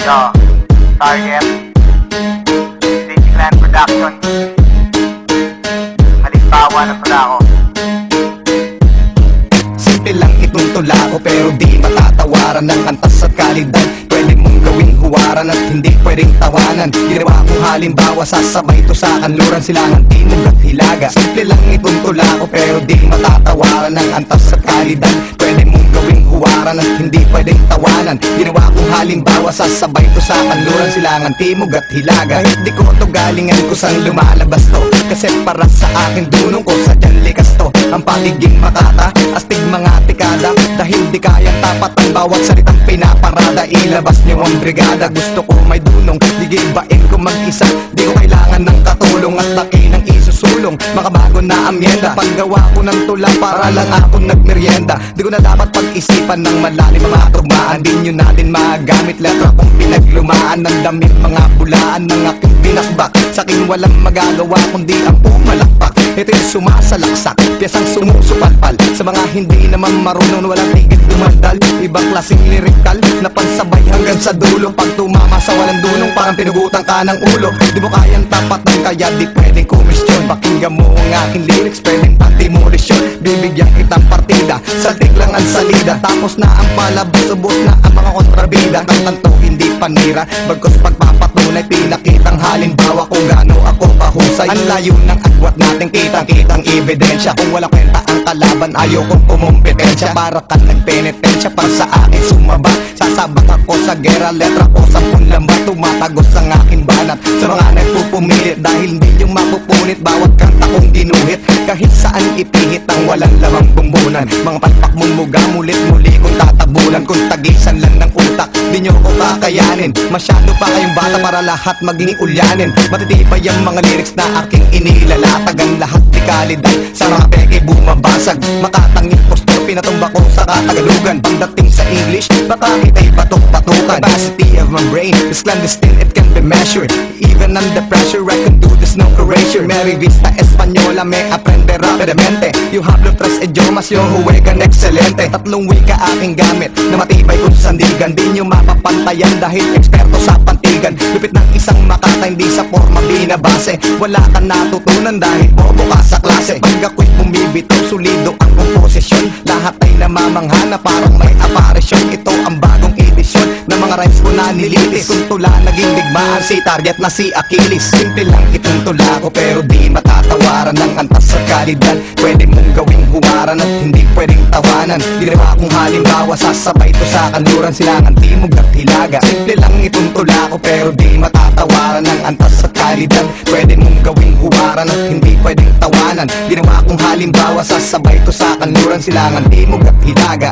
Yo, Target, Digiclan Production. Halimbawa na pala ako. Simple lang itong tula ko pero di matatawaran ng antas at kalidad. Pwede mong gawing huwaran at hindi pwedeng tawanan. Ginawa kong halimbawa, sasabay to sa kanluran, silangan, timog at hilaga. Simple lang itong tula ko pero di matatawaran ng antas at kalidad. Pwede mong gawing huwaran at hindi pwedeng tawanan. Ginawa kong halimbawa, sasabay to sa kanluran, silangan, timog at hilaga. Kahit di ko to galingan kung saan lumalabas to, kasi para sa akin dunong ko sa dyan likas to. Ang pagiging makata, astig mga tikada, dahil di kayang tapat ang bawat salitang pinaparada. Ilabas niyo ang brigada, gusto ko may dunong, gigibain ko mag-isa. Di ko kailangan ng katulong at laki ng isusulong. Makabago na amyenda, paggawa ko ng tula para lang akong nagmeryenda. Di ko na dapat pag-isipan ng malalim mga tugmaan. Di nyo natin magamit letra kung pinaglumaan ng damit, mga bulaan ng aking binasbak. Sa akin walang magagawa kundi ang pumalakpak. Ito yung sumasalaksak, piyasang sumusupalpal. Sa mga hindi naman marunong, walang tigil dumaldal. Ibang klaseng lirikal na pansabay hanggang sa dulo. Pag tumama sa walang dunong, parang pinugutan ka ng ulo. Di mo kayang tapatan kaya di pwedeng komisyon. Pakinggan mo ang aking lyrics, pwedeng pang-demolisyon. Bibigyan kitang partida, saltik lang ang salida. Tapos na ang palabas, ubos na ang mga kontrabida. Ang tanto hindi panira, bagkos pagpapatunay, pinakitang halimbawa kung gaano ako kahusay. Ang layo ng agwat natin, kitang ebidensya. Kung wala kwenta ang kalaban, ayokong kumumpetensya. Para ka nagpenitensya, para sa akin sumaba. Sasabak ako sa gera, letra ko sa punlamba. Tumatagos ang aking banat sa mga nagpupumilit, dahil hindi yung mapupunit bawat kanta kong ginuhit. Kahit saan ipihit ang walang lamang bumbunan. Mga palpak mong muga, mulit-muli kong tatabunan. Kung tagisan lang ng utak, di nyo ko kakayanin. Masyado pa kayong bata para lahat maging ulyanin. Matitibay ang mga lyrics na aking inilalatag. Ang lahat di kalidad, sa mga peke bumabasag. Makatanging postor, pinatumba ko sa Katagalugan. Pagdating sa English, baka kita'y patok-patukan. Capacity of my brain is clandestine, it can be measured. Even under pressure, I can do this, no erasure. Mary Vista Española, me aprende rapidamente. You hablo tres idiomas, yo juegan excelente. Tatlong wika aking gamit, na matibay kung sandigan. Di nyo mapapantayan dahil eksperto sa pantigan. Lupit ng isang makata, hindi sa forma binabase. Wala ka natutunan dahil bobo ka sa klase. Pag ako'y bumibitaw, sulido ang komposisyon. Lahat ay namamanghana, parang may aparisyon. Ito ang bagong edisyon ng mga rhymes ko na nilitis. Kung tula naging digmaan, si Target na si Achilles. Simple lang itong tula ko pero di matatawaran ng antas sa kalidad. Pwede mong gawing huwaran at hindi pwedeng tawanan. Ginawa kong halimbawa, sasabay to sa kanluran, silangan, timog at hilaga. Simple lang itong tula ko pero di matatawaran ng antas sa kalidad. Pwede mong gawing huwaran at hindi pwedeng tawanan. Ginawa kong halimbawa, sasabay to sa kanluran, silangan, timog at hilaga.